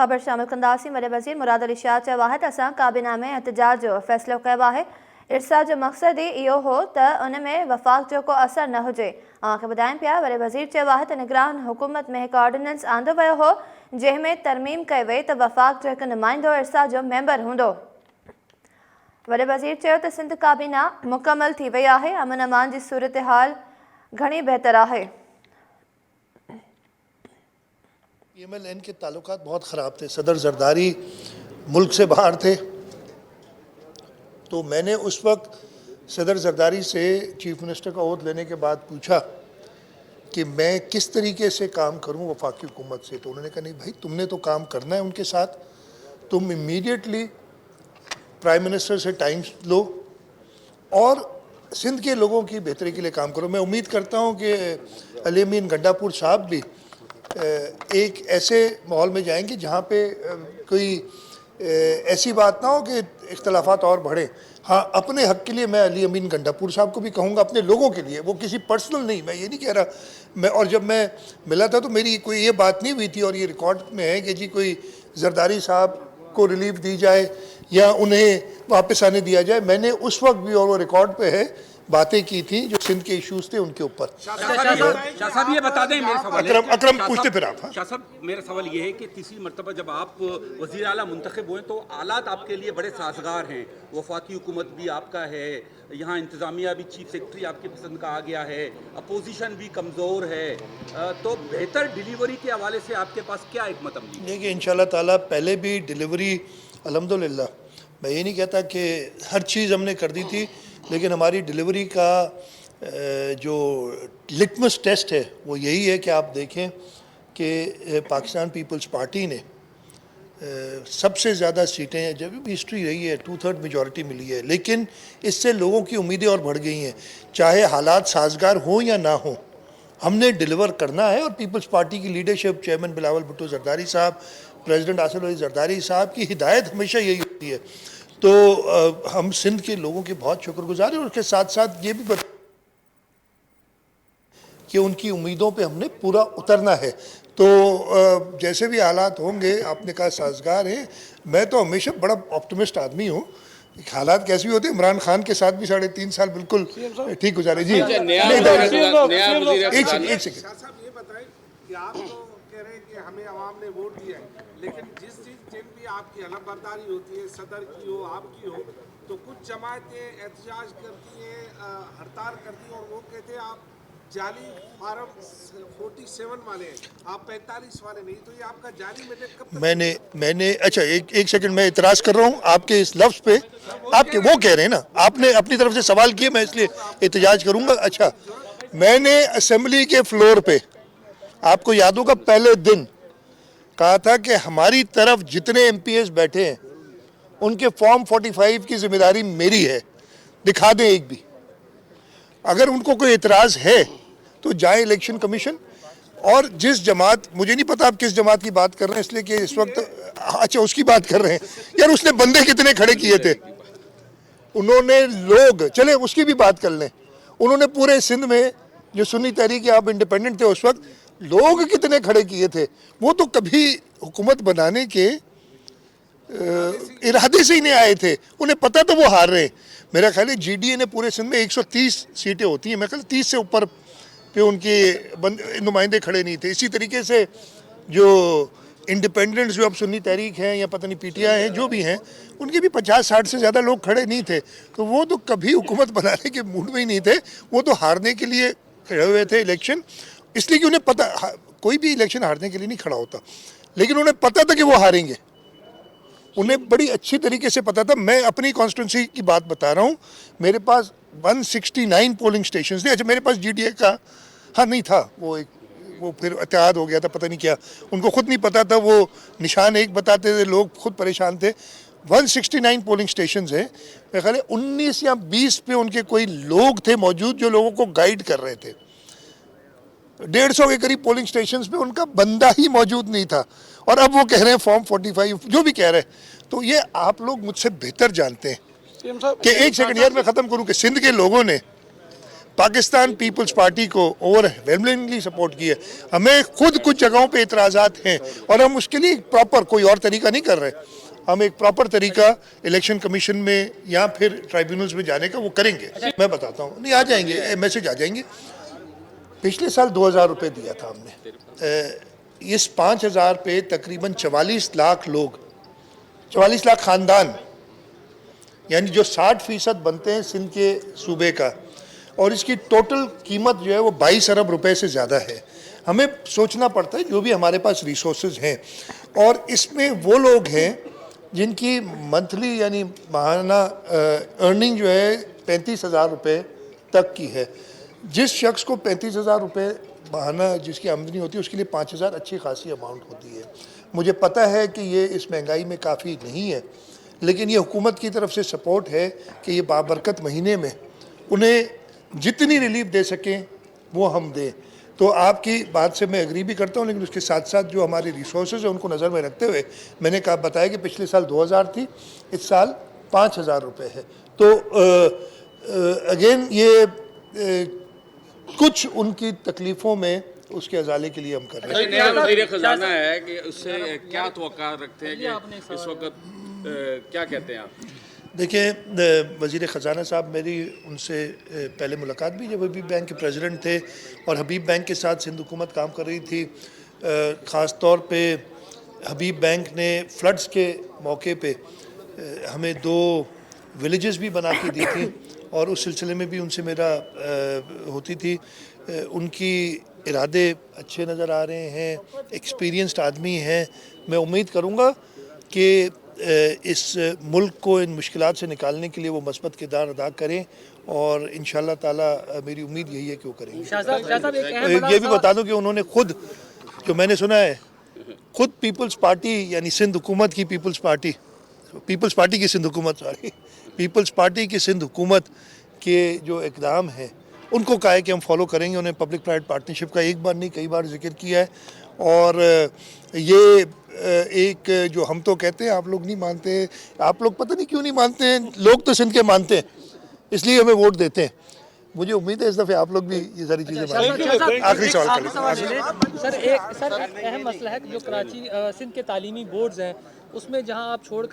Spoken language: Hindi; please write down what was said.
ख़बर शामिल कंदासीं। वॾे वज़ीर मुराद अली शाह चयो आहे त असां काबीना में एहतजाज जो फ़ैसिलो कयो आहे। इरसा जो मक़सद ई इहो हो त उन में वफ़ाक़ जो को असर न हुजे। अव्हांखे ॿुधाइनि पिया वॾे वज़ीर चयो आहे त निगरान हुकूमत में हिकु ऑर्डिनेंस आंदो वियो हो जंहिंमें तरमीम कई वई त वफ़ाक़ जो हिकु नुमाइंदो इरसा जो मेंबर हूंदो। वॾे वज़ीर चयो त सिंध काबीना मुकमल थी वई आहे। अमन अमान जी सूरत हाल घणी बहितर आहे। PMLN के ताल्लुकात बहुत ख़राब थे। सदर जरदारी मुल्क से बाहर थे, तो मैंने उस वक्त सदर जरदारी से चीफ मिनिस्टर का ओथ लेने के बाद पूछा कि मैं किस तरीके से काम करूं वफाकी हुकूमत से। तो उन्होंने कहा नहीं भाई, तुमने तो काम करना है उनके साथ, तुम इमीडिएटली प्राइम मिनिस्टर से टाइम लो और सिंध के लोगों की बेहतरी के लिए काम करो। मैं उम्मीद करता हूं कि अली अमीन गंडापुर साहब भी एक ऐसे माहौल में जाएंगे जहाँ पे कोई ऐसी बात ना हो कि इख्तलाफात और बढ़े। हाँ, अपने हक़ के लिए मैं अली अमीन गंडापुर साहब को भी कहूँगा, अपने लोगों के लिए, वो किसी पर्सनल नहीं, मैं ये नहीं कह रहा। मैं और जब मैं मिला था तो मेरी कोई ये बात नहीं हुई थी, और ये रिकॉर्ड में है कि जी कोई जरदारी साहब को रिलीफ दी जाए या उन्हें वापस आने दिया जाए। मैंने उस वक्त भी, और वो रिकॉर्ड पे है, बातें की थी जो सिंध के इश्यूज थे उनके ऊपर। शाह साहब ये बता दें, मेरा सवाल अकरम पूछते फिर आप। शाह साहब, मेरा सवाल ये है कि तीसरी मरतबा जब आप वज़ीर आला मुंतखब हुए तो आलात आपके लिए बड़े साजगार हैं। वफाकी हुकूमत भी आपका है, यहाँ इंतज़ामिया भी, चीफ सेक्रेटरी आपकी पसंद का आ गया है, अपोजिशन भी कमज़ोर है, तो बेहतर डिलीवरी के हवाले से आपके पास क्या हिकमत अमली? देखिए, इंशाल्लाह ताला पहले भी डिलीवरी अल्हम्दुलिल्लाह, मैं ये नहीं कहता कि हर चीज़ हमने कर दी थी, लेकिन हमारी डिलीवरी का जो लिटमस टेस्ट है वो यही है कि आप देखें कि पाकिस्तान पीपल्स पार्टी ने सबसे ज़्यादा सीटें, जब भी हिस्ट्री रही है, 2/3 मेजॉरिटी मिली है, लेकिन इससे लोगों की उम्मीदें और बढ़ गई हैं। चाहे हालात साजगार हों या ना हों, हमने डिलीवर करना है। और पीपल्स पार्टी की लीडरशिप, चेयरमैन बिलावल भुट्टो जरदारी साहब, प्रेसिडेंट आसिफ अली जरदारी साहब की हिदायत हमेशा यही होती है। तो हम सिंध के लोगों के बहुत शुक्रगुजार हैं, और उसके साथ साथ ये भी बता कि उनकी उम्मीदों पे हमने पूरा उतरना है। तो जैसे भी हालात होंगे, आपने कहा साजगार हैं, मैं तो हमेशा बड़ा ऑप्टिमिस्ट आदमी हूँ। हालात कैसे भी होते हैं, इमरान खान के साथ भी 3.5 साल बिल्कुल ठीक गुजारे। जी, एक सेकंड। साहब ये बताएं कि आप तो कह रहे हैं कि हमें आवाम ने वोट दिया है, लेकिन जिन भी आपकी हलफबरदारी होती है, सदर की हो, आपकी हो, तो कुछ जमातें एहतजाज करती हैं, हड़ताल करती हैं, और वो कहते हैं आप जाली फार्म 47 वाले हैं, आप 45 वाले नहीं। तो ये आपका जाली मैंडेट कब तक? मैंने अच्छा, एक सेकंड, मैं इतराज़ कर रहा हूँ आपके इस लफ्ज़ पे। आपके वो कह रहे हैं ना, आपने अपनी तरफ से सवाल किए, मैं इसलिए एहतजाज करूँगा। अच्छा, मैंने असेंबली के फ्लोर पे, आपको याद होगा, पहले दिन कहा था कि हमारी तरफ जितने MPs बैठे हैं उनके फॉर्म 45 की जिम्मेदारी मेरी है, दिखा दें एक भी। अगर उनको कोई एतराज़ है तो जाए इलेक्शन कमीशन। और जिस जमात, मुझे नहीं पता आप किस जमात की बात कर रहे हैं, इसलिए कि इस वक्त, अच्छा उसकी बात कर रहे हैं यार, उसने बंदे कितने खड़े किए थे, उन्होंने लोग, चले उसकी भी बात कर लें, उन्होंने पूरे सिंध में जो सुन्नी तहरीक, आप इंडिपेंडेंट थे उस वक्त, लोग कितने खड़े किए थे। वो तो कभी हुकूमत बनाने के इरादे से ही नहीं आए थे, उन्हें पता तो वो हार रहे। मेरा ख्याल है GDA ने पूरे सिंध में 130 सीटें होती हैं, मेरा ख्याल 30 से ऊपर पे उनके नुमाइंदे खड़े नहीं थे। इसी तरीके से जो इंडिपेंडेंट्स, जो अब सुन्नी तहरीक हैं या पता नहीं PTI हैं, जो भी हैं, उनके भी 50-60 से ज़्यादा लोग खड़े नहीं थे। तो वो तो कभी हुकूमत बनाने के मूड में ही नहीं थे, वो तो हारने के लिए खड़े हुए थे इलेक्शन। इसलिए कि उन्हें पता, कोई भी इलेक्शन हारने के लिए नहीं खड़ा होता, लेकिन उन्हें पता था कि वो हारेंगे, उन्हें बड़ी अच्छी तरीके से पता था। मैं अपनी कॉन्स्टिट्यूंसी की बात बता रहा हूँ, मेरे पास 169 पोलिंग स्टेशन थे। अच्छा, मेरे पास GDA का हाँ नहीं था, वो फिर इत्तेहाद हो गया था, पता नहीं क्या, उनको खुद नहीं पता था, वो निशान एक बताते थे, लोग खुद परेशान थे। 169 पोलिंग स्टेशन हैं, मेरे ख्याल है 19 या 20 पे उनके कोई लोग थे मौजूद जो लोगों को गाइड कर रहे थे। 150 के करीब पोलिंग स्टेशंस पे उनका बंदा ही मौजूद नहीं था, और अब वो कह रहे हैं फॉर्म 45, जो भी कह रहे हैं। तो ये आप लोग मुझसे बेहतर जानते हैं कि, एक सेकंड यार मैं ख़त्म करूं, कि सिंध के लोगों ने पाकिस्तान पीपल्स पार्टी को ओवरवेलमिंगली सपोर्ट की है। हमें खुद कुछ जगहों पे इतराज़ात हैं और हम उसके लिए प्रॉपर कोई और तरीका नहीं कर रहे। हम एक प्रॉपर तरीका इलेक्शन कमीशन में या फिर ट्राइब्यूनल्स में जाने का वो करेंगे। मैं बताता हूँ, नहीं आ जाएंगे, मैसेज आ जाएंगे। पिछले साल 2000 रुपये दिया था हमने। इस 5000 पे तकरीबन 44 लाख लोग, 44 लाख ख़ानदान, यानी जो 60% बनते हैं सिंध के सूबे का, और इसकी टोटल कीमत जो है वो 22 अरब रुपए से ज़्यादा है। हमें सोचना पड़ता है जो भी हमारे पास रिसोर्सेज हैं, और इसमें वो लोग हैं जिनकी मंथली यानी माहाना अर्निंग जो है 35,000 रुपये तक की है। जिस शख्स को 35,000 रुपये माहाना जिसकी आमदनी होती है उसके लिए 5,000 अच्छी खासी अमाउंट होती है। मुझे पता है कि ये इस महंगाई में काफ़ी नहीं है, लेकिन ये हुकूमत की तरफ से सपोर्ट है कि ये बाबरकत महीने में उन्हें जितनी रिलीफ दे सकें वो हम दें। तो आपकी बात से मैं एग्री भी करता हूँ, लेकिन उसके साथ साथ जो हमारे रिसोर्सेज हैं उनको नज़र में रखते हुए मैंने कहा बताया कि पिछले साल 2000 थी, इस साल 5,000 रुपये है। तो अगेन ये कुछ उनकी तकलीफ़ों में उसके अजाले के लिए हम कर रहे हैं। नया वज़ीर ख़ज़ाना है कि उससे क्या तवक्का रखते हैं कि इस वक्त क्या कहते हैं आप? देखिए, वज़ीर ख़ज़ाना साहब, मेरी उनसे पहले मुलाकात भी जब हबीब बैंक के प्रेसिडेंट थे और हबीब बैंक के साथ सिंध हुकूमत काम कर रही थी। ख़ास तौर पे हबीब बैंक ने फ्लड्स के मौके पे हमें 2 विलेजेस भी बना के दी थी और उस सिलसिले में भी उनसे मेरा होती थी। उनकी इरादे अच्छे नज़र आ रहे हैं, एक्सपीरियंस्ड आदमी हैं। मैं उम्मीद करूँगा कि इस मुल्क को इन मुश्किलात से निकालने के लिए वो मस्बत किरदार अदा करें, और इंशाअल्लाह ताला मेरी उम्मीद यही है कि वो करेंगे। ये भी बता दूं कि उन्होंने खुद, जो मैंने सुना है, खुद पीपल्स पार्टी यानी सिंध हुकूमत की पीपल्स पार्टी की सिंध हुकूमत के जो इक़दाम हैं उनको कहा है कि हम फॉलो करेंगे। उन्हें पब्लिक प्राइवेट पार्टनरशिप का एक बार नहीं कई बार जिक्र किया है, और ये एक जो हम तो कहते हैं आप लोग नहीं मानते, आप लोग पता नहीं क्यों नहीं मानते हैं, लोग तो सिंध के मानते हैं इसलिए हमें वोट देते हैं। मुझे उम्मीद है इस दफ़े आप लोग भी ये सारी चीज़ें मानेंगे। आखिरी सवाल सर, एक अहम मसला है जो कराची सिंध के तालीमी बोर्ड्स हैं उसमें जहां आप छोड़